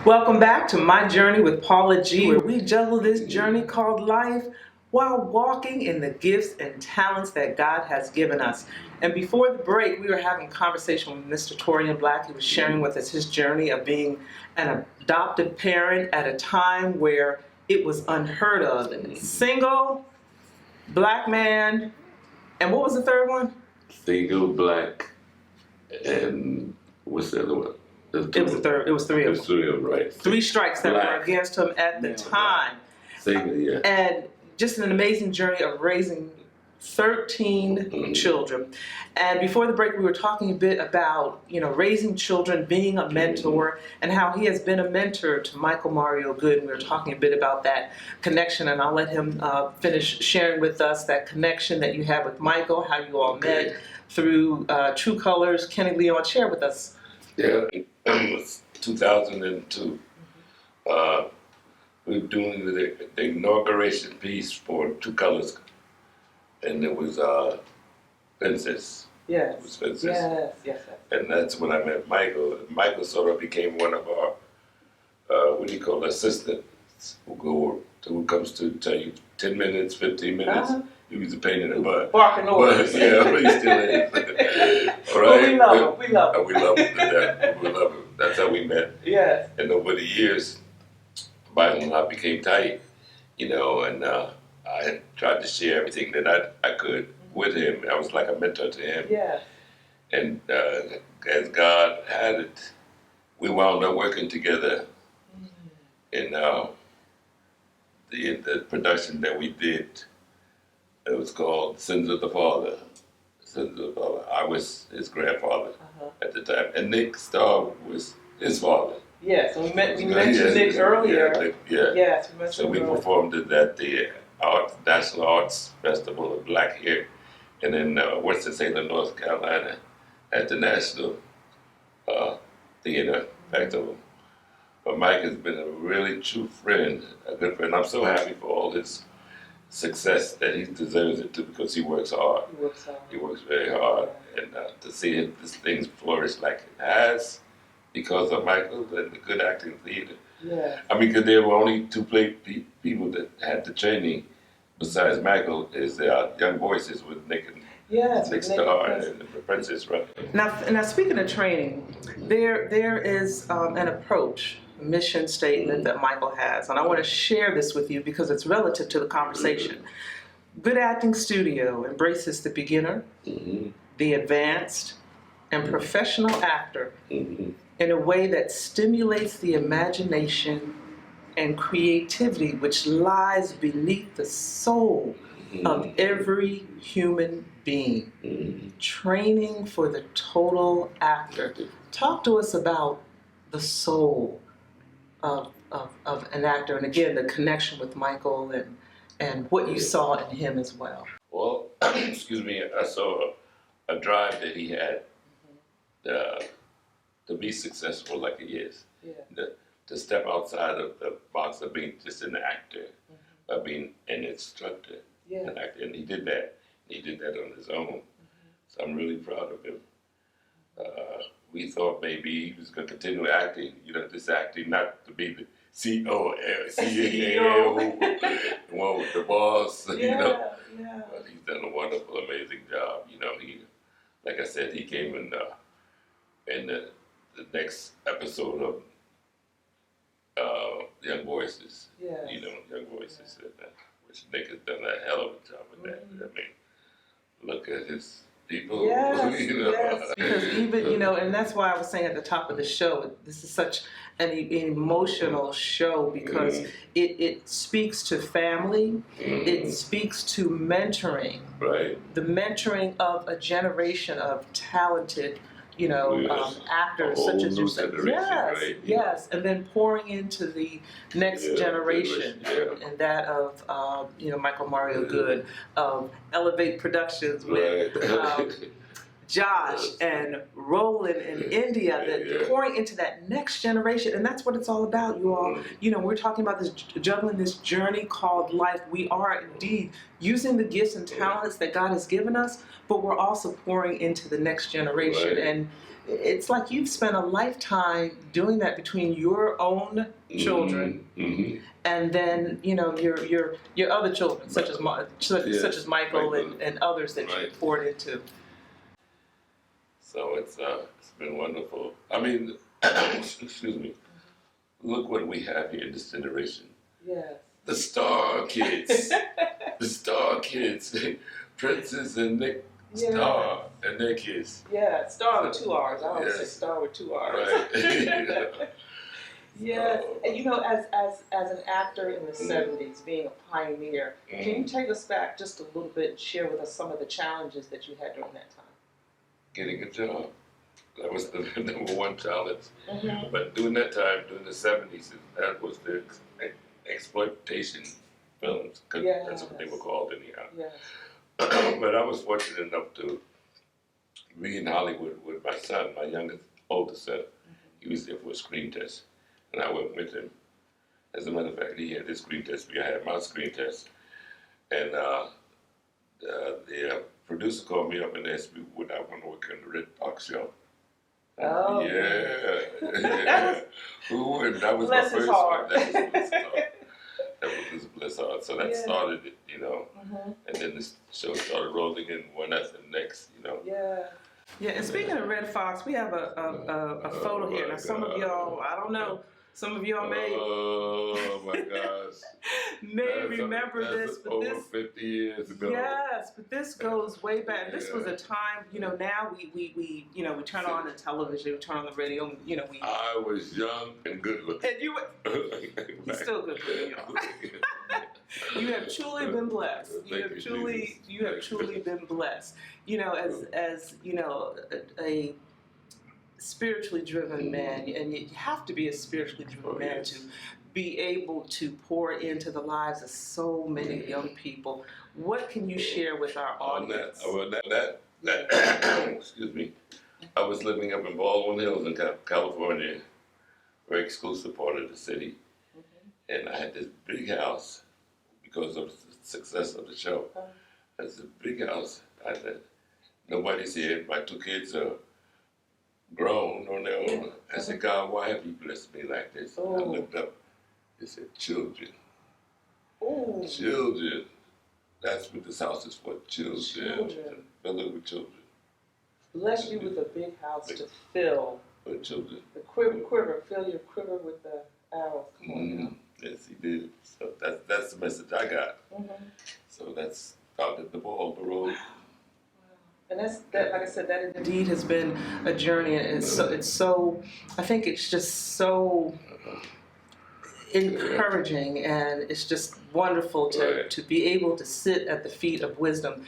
Welcome back to My Journey with Paula G, where we juggle this journey called life while walking in the gifts and talents that God has given us. And before the break, we were having a conversation with Mr. Taurean Blacque. He was sharing with us his journey of being an adoptive parent at a time where it was unheard of. And single, black man, and what was the third one? Single, black, and what's the other one? It was the third. It was three of them. Three of them, right. Three strikes that Black. were against him at the time. Single, yeah. And just an amazing journey of raising 13 children. And before the break, we were talking a bit about, raising children, being a mentor, and how he has been a mentor to Michael Mario Good. And we were talking a bit about that connection, and I'll let him finish sharing with us that connection that you have with Michael, how you all met through True Colors. Kenny Leon, share with us. Yeah, it was 2002. We were doing the inauguration piece for True Colors, and it was Fences. Yes. It was Fences. Yes. And that's when I met Michael. Michael sort of became one of our, assistants who comes to tell you 10 minutes, 15 minutes. He was a pain in the butt. Barking orders. Yeah, but he still is. All But right? we love him. We love him. We love him to death. We love him. That's how we met. Yes. And over the years, Michael and I became tight, and I had tried to share everything that I could with him. I was like a mentor to him. Yeah. And as God had it, we wound up working together in the production that we did. It was called Sins of the Father. Sins of the Father. I was his grandfather at the time, and Nick Starr was his father. Yes, we mentioned Nick earlier. Yes, we mentioned so we earlier. performed it at the National Arts Festival of Black Hair, and in Winston-Salem, North Carolina, at the National Theater Festival. But Mike has been a really true friend, a good friend. I'm so happy for all his success that he deserves it too, because he works hard. He works very hard, and to see this thing flourish like it has, because of Michael and the good acting theater. Yeah. I mean, because there were only two people that had the training besides Michael, is Young Voices with Nick and Nick Starr and the Princess, right? Now speaking of training, there is an approach, mission statement that Michael has, and I want to share this with you because it's relative to the conversation. Good Acting Studio embraces the beginner, the advanced, and professional actor in a way that stimulates the imagination and creativity which lies beneath the soul of every human being. Training for the total actor. Talk to us about the soul of an actor, and again, the connection with Michael and what you saw in him as well. Well, excuse me, I saw a drive that he had to be successful like he is. To step outside of the box of being just an actor, of being an instructor, an actor. And he did that. He did that on his own. So I'm really proud of him. We thought maybe he was going to continue acting, this acting, not to be the CEO, the one with the boss, But he's done a wonderful, amazing job. He, like I said, he came in the next episode of Young Voices. Young Voices, which Nick has done a hell of a job with that. I mean, look at his people. Yes. Because even, and that's why I was saying at the top of the show, this is such an emotional show because it speaks to family, it speaks to mentoring, the mentoring of a generation of talented actors such as yourself. Yes, and then pouring into the next generation, and that of Michael Mario Good, of Elevate Productions with Josh and Roland in India, that pouring into that next generation, and that's what it's all about, you all. We're talking about this juggling this journey called life. We are indeed using the gifts and talents that God has given us, but we're also pouring into the next generation. it's like you've spent a lifetime doing that between your own children and then your other children, such as such as Michael and others that you poured into. So it's been wonderful. I mean, excuse me. Look what we have here in this generation. Yes. The Star Kids. The Star Kids. Princess and Nick Star and their kids. Yeah, Star with 2 R's. I always say Star with 2 R's. Right. Yes, and as an actor in the 70s, being a pioneer, can you take us back just a little bit and share with us some of the challenges that you had during that time? Getting a job. That was the number one challenge. But during that time, during the 70s, that was the exploitation films, because that's what they were called anyhow. Yes. But I was fortunate enough to be in Hollywood with my son, my oldest son. He was there for a screen test, and I went with him. As a matter of fact, he had his screen test, I had my screen test. And the producer called me up and asked me would I want to work on the Red Fox show. Oh. Yeah. Who wouldn't? That was Bless my his first heart. one. That was his bless heart. So that started it, and then the show started rolling in one after the next, Yeah. Yeah, and speaking of Red Fox, we have a photo here. Now, some of y'all, I don't know, some of y'all may. Oh my gosh. may remember this, but over this 50 years ago. Yes, but this goes way back. This was a time, now we turn on the television, we turn on the radio, and, we. I was young and good looking. And you were. You're still good looking, y'all. You have truly been blessed. You have truly been blessed. As a spiritually driven man, and you have to be a spiritually driven man to be able to pour into the lives of so many young people. What can you share with our audience? Excuse me. I was living up in Baldwin Hills in California, very exclusive part of the city, and I had this big house because of the success of the show. It's a big house. I said, nobody's here. My 2 kids are grown on their own. I said, God, why have you blessed me like this? I looked up. It said, children. Ooh. Children. That's what this house is for. Children. Fill it with children. Bless you with a big house to fill. With children. The quiver. Fill your quiver with the arrows. Come on now. Yes, he did. So that's the message I got. So that's started the ball, the road. Wow. And that's that. Like I said, that indeed has been a journey, and it's so. I think it's just so encouraging, and it's just wonderful to be able to sit at the feet of wisdom.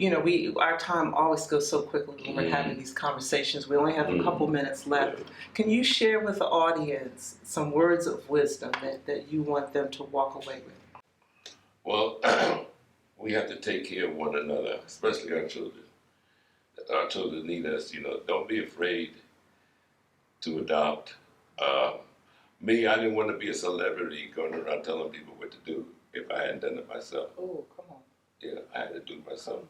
Our time always goes so quickly when we're having these conversations. We only have a couple minutes left. Can you share with the audience some words of wisdom that you want them to walk away with? Well, we have to take care of one another, especially our children. Our children need us, Don't be afraid to adopt. Me, I didn't want to be a celebrity going around telling people what to do if I hadn't done it myself. Oh, come on. Yeah, I had to do it myself.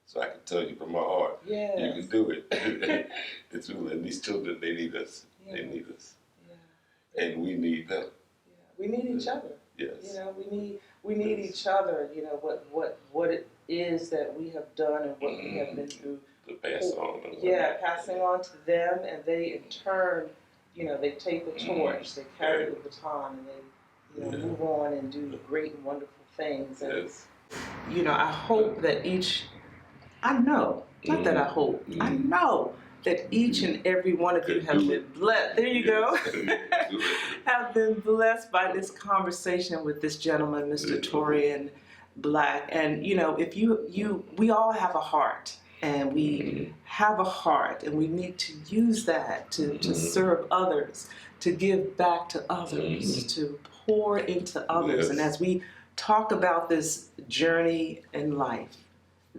So I can tell you from my heart, yes. You can do it. It's really, and these children, they need us. Yeah. They need us. Yeah. And we need them. Yeah. We need each other. Yes. We need each other, what it is that we have done and what we have been through. To pass on. Passing on to them, and they in turn, they take the torch, they carry the baton, and they move on and do great and wonderful things. And I hope that I know that each and every one of you have been blessed. There you go. Have been blessed by this conversation with this gentleman, Mr. Taurean Blacque. And if we all have a heart, and we have a heart, and we need to use that to serve others, to give back to others, to pour into others. And as we talk about this journey in life,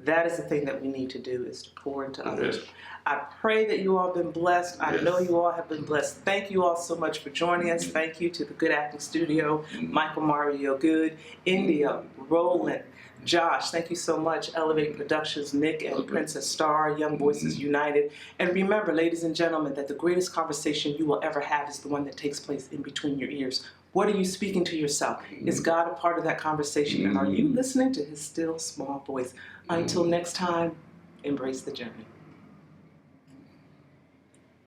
That is the thing that we need to do, is to pour into others. I pray that you all have been blessed. I know you all have been blessed. Thank you all so much for joining us. Thank you to the Good Acting Studio, Michael Mario Good, India, Roland, Josh, thank you so much. Elevate Productions, Nick and Princess Star, Young Voices United. And remember, ladies and gentlemen, that the greatest conversation you will ever have is the one that takes place in between your ears. What are you speaking to yourself? Is God a part of that conversation? And are you listening to his still small voice? Until next time, embrace the journey.